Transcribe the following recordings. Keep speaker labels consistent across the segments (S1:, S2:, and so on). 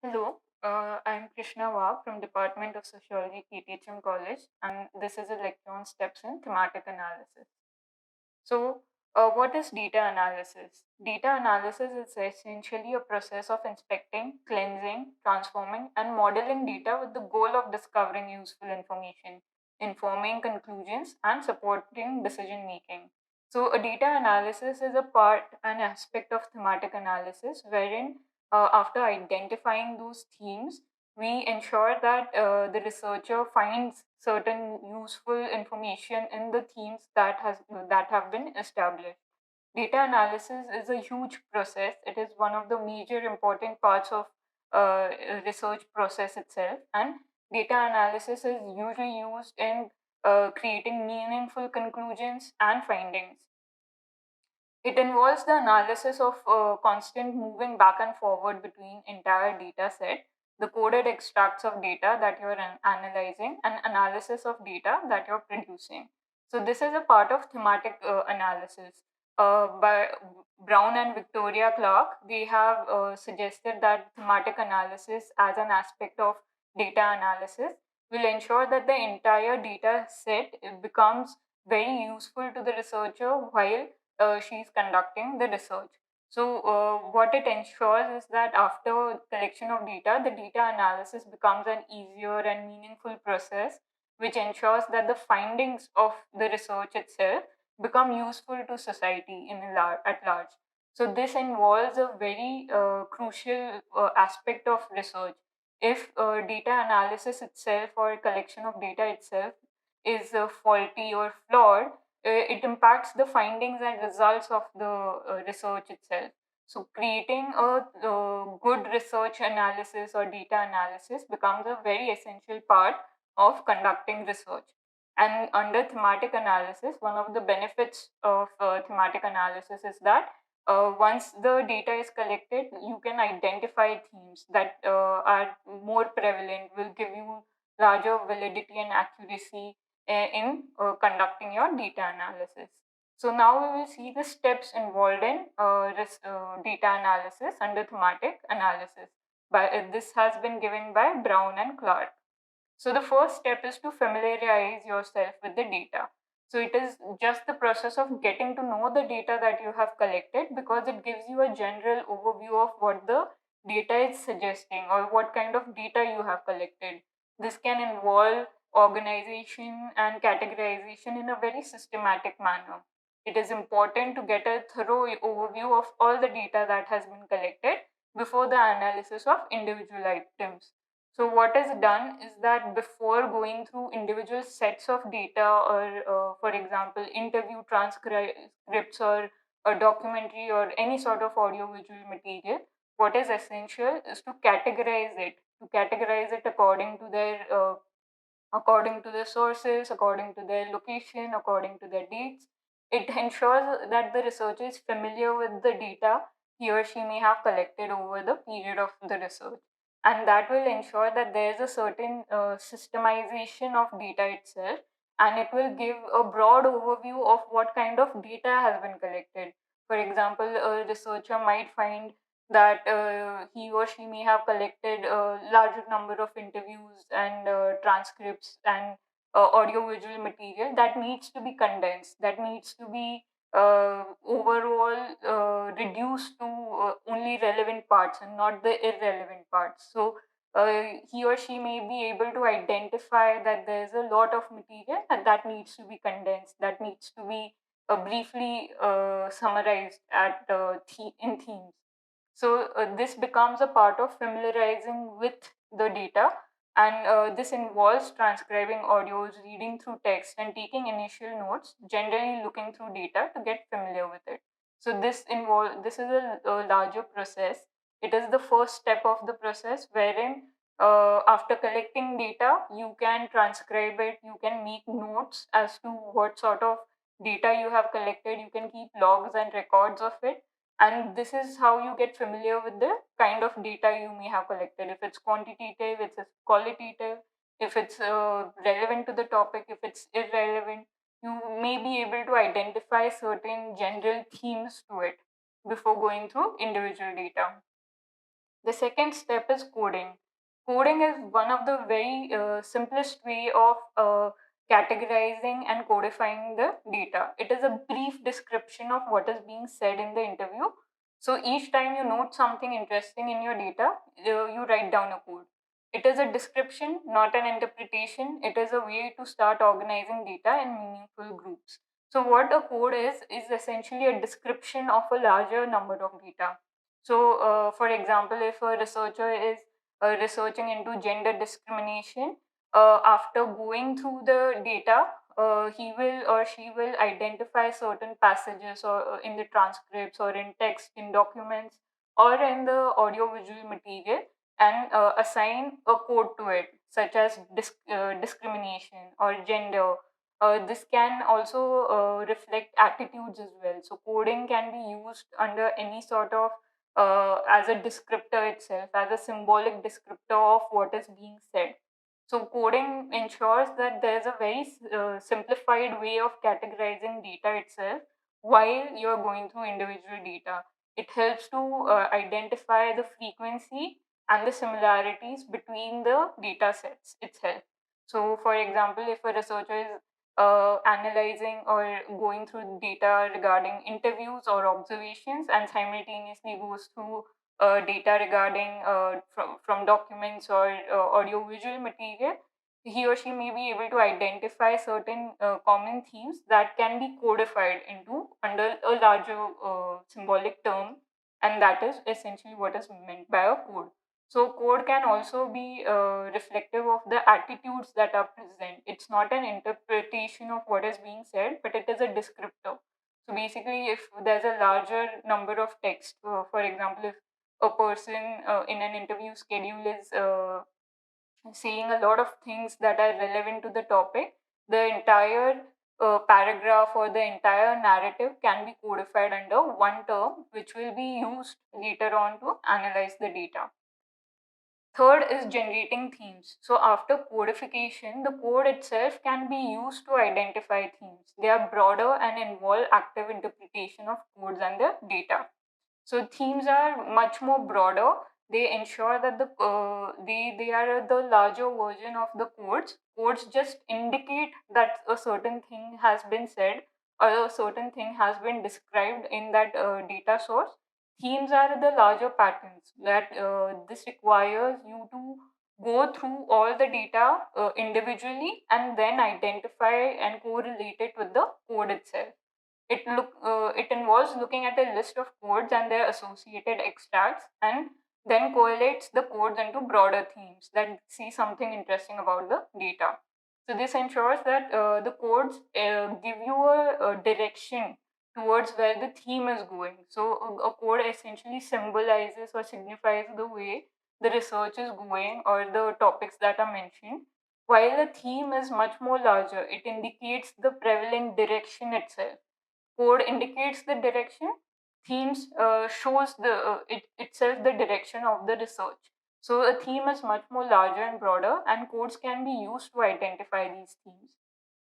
S1: Hello, I'm Krishna Wag from Department of Sociology, KTHM College, and this is a lecture on steps in thematic analysis. What is data analysis? Data analysis is essentially a process of inspecting, cleansing, transforming, and modeling data with the goal of discovering useful information, informing conclusions, and supporting decision making. So, a data analysis is a part, an aspect of thematic analysis, wherein after identifying those themes, we ensure that the researcher finds certain useful information in the themes that have been established. Data analysis is a huge process. It is one of the major important parts of research process itself, and data analysis is usually used in creating meaningful conclusions and findings. It involves the analysis of constant moving back and forward between entire data set, the coded extracts of data that you're analyzing, and analysis of data that you're producing. So this is a part of thematic analysis. By Brown and Victoria Clark, they have suggested that thematic analysis as an aspect of data analysis will ensure that the entire data set becomes very useful to the researcher while she's conducting the research. So, what it ensures is that after collection of data, the data analysis becomes an easier and meaningful process, which ensures that the findings of the research itself become useful to society at large. So, this involves a very crucial aspect of research. If data analysis itself or collection of data itself is faulty or flawed, it impacts the findings and results of the research itself. So, creating a good research analysis or data analysis becomes a very essential part of conducting research. And under thematic analysis, one of the benefits of thematic analysis is that once the data is collected, you can identify themes that are more prevalent, will give you larger validity and accuracy in conducting your data analysis. So now we will see the steps involved in data analysis under thematic analysis. This has been given by Brown and Clark. So the first step is to familiarize yourself with the data. So it is just the process of getting to know the data that you have collected, because it gives you a general overview of what the data is suggesting or what kind of data you have collected. This can involve organization and categorization in a very systematic manner. It is important to get a thorough overview of all the data that has been collected before the analysis of individual items. So, what is done is that before going through individual sets of data, or for example, interview transcripts or a documentary or any sort of audiovisual material, what is essential is to categorize it according to their sources, according to their location, according to their dates. It ensures that the researcher is familiar with the data he or she may have collected over the period of the research. And that will ensure that there is a certain systemization of data itself, and it will give a broad overview of what kind of data has been collected. For example, a researcher might find that he or she may have collected a larger number of interviews and transcripts and audio-visual material that needs to be condensed, that needs to be overall reduced to only relevant parts and not the irrelevant parts. So he or she may be able to identify that there's a lot of material and that needs to be condensed, that needs to be briefly summarized in themes. So this becomes a part of familiarizing with the data, and this involves transcribing audios, reading through text, and taking initial notes. Generally, looking through data to get familiar with it. So this is a larger process. It is the first step of the process, wherein after collecting data, you can transcribe it. You can make notes as to what sort of data you have collected. You can keep logs and records of it, and this is how you get familiar with the kind of data you may have collected. If it's quantitative, if it's qualitative, if it's relevant to the topic, if it's irrelevant, you may be able to identify certain general themes to it before going through individual data. The second step is coding. Coding is one of the very simplest way of categorizing and codifying the data. It is a brief description of what is being said in the interview. So each time you note something interesting in your data, you write down a code. It is a description, not an interpretation. It is a way to start organizing data in meaningful groups. So what a code is essentially a description of a larger number of data. So, for example, if a researcher is researching into gender discrimination, after going through the data, he will or she will identify certain passages or in the transcripts or in text, in documents, or in the audiovisual material, and assign a code to it, such as discrimination or gender. This can also reflect attitudes as well. So, coding can be used under any sort of as a descriptor itself, as a symbolic descriptor of what is being said. So, coding ensures that there's a very simplified way of categorizing data itself while you're going through individual data. It helps to identify the frequency and the similarities between the data sets itself. So, for example, if a researcher is analyzing or going through data regarding interviews or observations and simultaneously goes through data regarding from documents or audiovisual material, he or she may be able to identify certain common themes that can be codified into under a larger symbolic term, and that is essentially what is meant by a code. So, code can also be reflective of the attitudes that are present. It's not an interpretation of what is being said, but it is a descriptor. So, basically, if there's a larger number of text, for example, if a person in an interview schedule is saying a lot of things that are relevant to the topic, the entire paragraph or the entire narrative can be codified under one term, which will be used later on to analyze the data. Third is generating themes. So, after codification, the code itself can be used to identify themes. They are broader and involve active interpretation of codes and the data. So, themes are much more broader. They ensure that they are the larger version of the codes. Codes just indicate that a certain thing has been said or a certain thing has been described in that data source. Themes are the larger patterns that this requires you to go through all the data individually and then identify and correlate it with the code itself. It involves looking at a list of codes and their associated extracts, and then correlates the codes into broader themes that see something interesting about the data. So this ensures that the codes give you a direction towards where the theme is going. So a code essentially symbolizes or signifies the way the research is going or the topics that are mentioned. While the theme is much more larger, it indicates the prevalent direction itself. Code indicates the direction. Themes shows itself the direction of the research. So a theme is much more larger and broader, and codes can be used to identify these themes.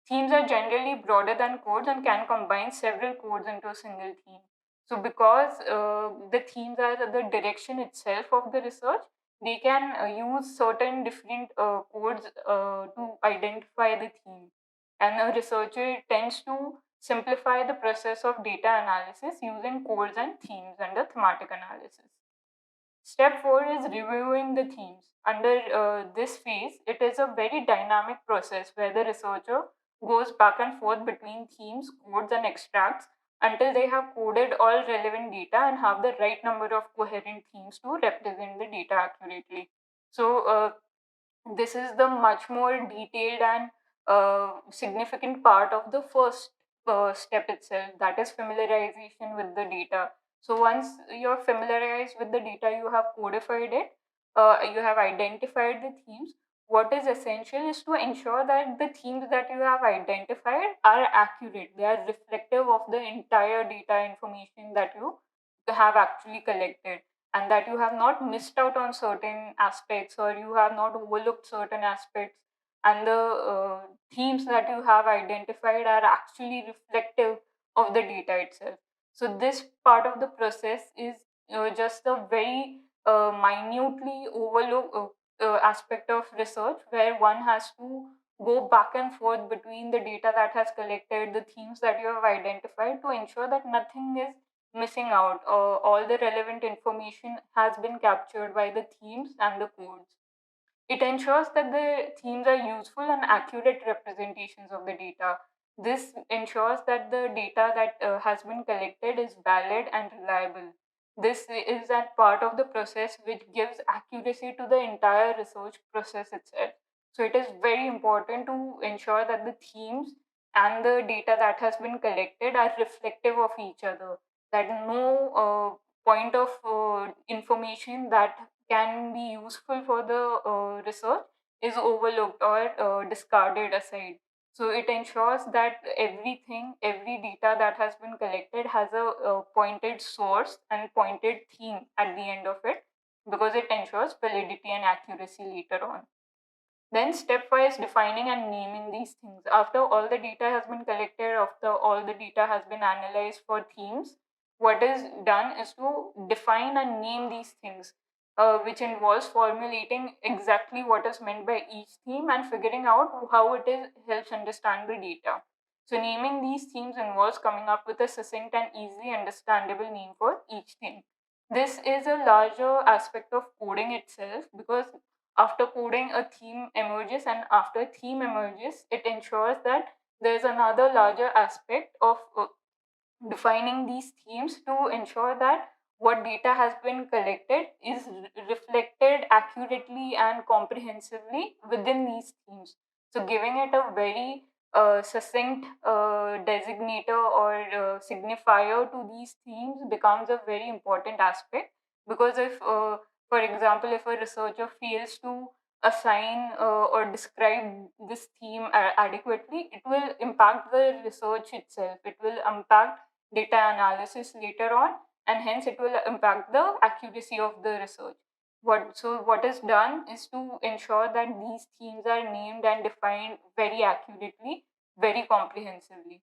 S1: Themes are generally broader than codes and can combine several codes into a single theme. So, because the themes are the direction itself of the research, they can use certain different codes to identify the theme. And a researcher tends to simplify the process of data analysis using codes and themes under thematic analysis. Step 4 is reviewing the themes. Under this phase, it is a very dynamic process where the researcher goes back and forth between themes, codes, and extracts until they have coded all relevant data and have the right number of coherent themes to represent the data accurately. So, this is the much more detailed and significant part of the first step itself, that is familiarization with the data. So once you're familiarized with the data, you have codified it, you have identified the themes. What is essential is to ensure that the themes that you have identified are accurate, they are reflective of the entire data information that you have actually collected, and that you have not missed out on certain aspects or you have not overlooked certain aspects, and the themes that you have identified are actually reflective of the data itself. So this part of the process is just a very minutely overlooked aspect of research, where one has to go back and forth between the data that has collected, the themes that you have identified, to ensure that nothing is missing out. All the relevant information has been captured by the themes and the codes. It ensures that the themes are useful and accurate representations of the data. This ensures that the data that has been collected is valid and reliable. This is that part of the process which gives accuracy to the entire research process itself. So, it is very important to ensure that the themes and the data that has been collected are reflective of each other, that no point of information that can be useful for the research is overlooked or discarded aside. So it ensures that every data that has been collected has a pointed source and pointed theme at the end of it, because it ensures validity and accuracy later on. Then stepwise defining and naming these things. After all the data has been collected, after all the data has been analyzed for themes, what is done is to define and name these things, which involves formulating exactly what is meant by each theme and figuring out how it is helps understand the data. So naming these themes involves coming up with a succinct and easily understandable name for each theme. This is a larger aspect of coding itself, because after coding a theme emerges, and after theme emerges, it ensures that there's another larger aspect of defining these themes to ensure that what data has been collected is reflected accurately and comprehensively within these themes. So giving it a very succinct designator or signifier to these themes becomes a very important aspect, because if for example, if a researcher fails to assign or describe this theme adequately, it will impact the research itself. It will impact data analysis later on, and hence it will impact the accuracy of the research. What is done is to ensure that these themes are named and defined very accurately, very comprehensively.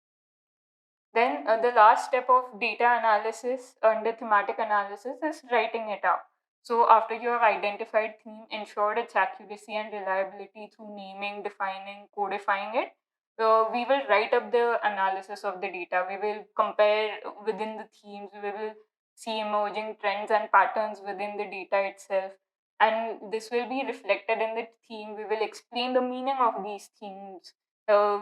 S1: Then the last step of data analysis under thematic analysis is writing it up. So after you have identified theme, ensured its accuracy and reliability through naming, defining, codifying it, we will write up the analysis of the data. We will compare within the themes. We will see emerging trends and patterns within the data itself. And this will be reflected in the theme. We will explain the meaning of these themes,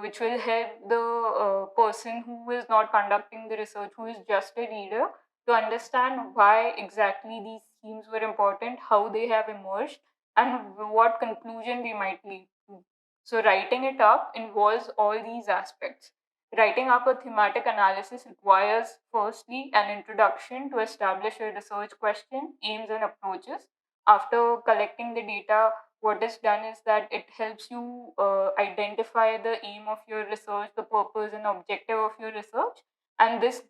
S1: which will help the person who is not conducting the research, who is just a reader, to understand why exactly these themes were important, how they have emerged, and what conclusion they might lead to. So, writing it up involves all these aspects. Writing up a thematic analysis requires, firstly, an introduction to establish a research question, aims, and approaches. After collecting the data, what is done is that it helps you identify the aim of your research, the purpose and objective of your research. And this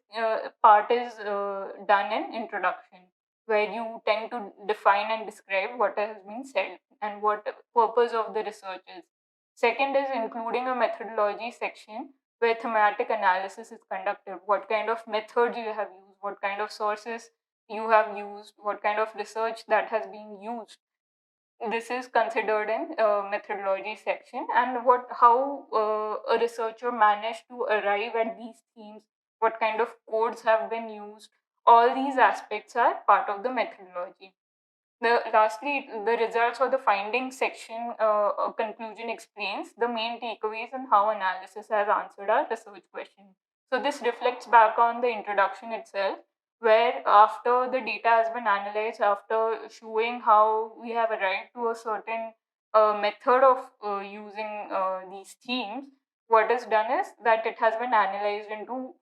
S1: part is done in introduction, where you tend to define and describe what has been said and what purpose of the research is. Second is including a methodology section where thematic analysis is conducted. What kind of methods you have used, what kind of sources you have used, what kind of research that has been used. This is considered in methodology section, and what how a researcher managed to arrive at these themes, what kind of codes have been used. All these aspects are part of the methodology. Lastly, the results or the findings section conclusion explains the main takeaways and how analysis has answered our research question. So this reflects back on the introduction itself, where after the data has been analyzed, after showing how we have arrived to a certain method of using these themes, what is done is that it has been analyzed into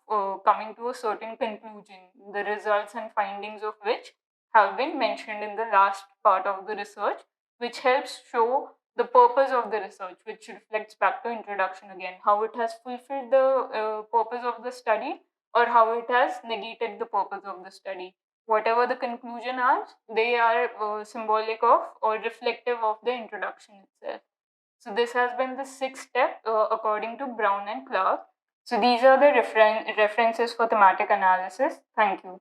S1: coming to a certain conclusion, the results and findings of which have been mentioned in the last part of the research, which helps show the purpose of the research, which reflects back to introduction again, how it has fulfilled the purpose of the study or how it has negated the purpose of the study. Whatever the conclusion are, they are symbolic of or reflective of the introduction itself. So this has been the sixth step according to Brown and Clark. So these are the references for thematic analysis. Thank you.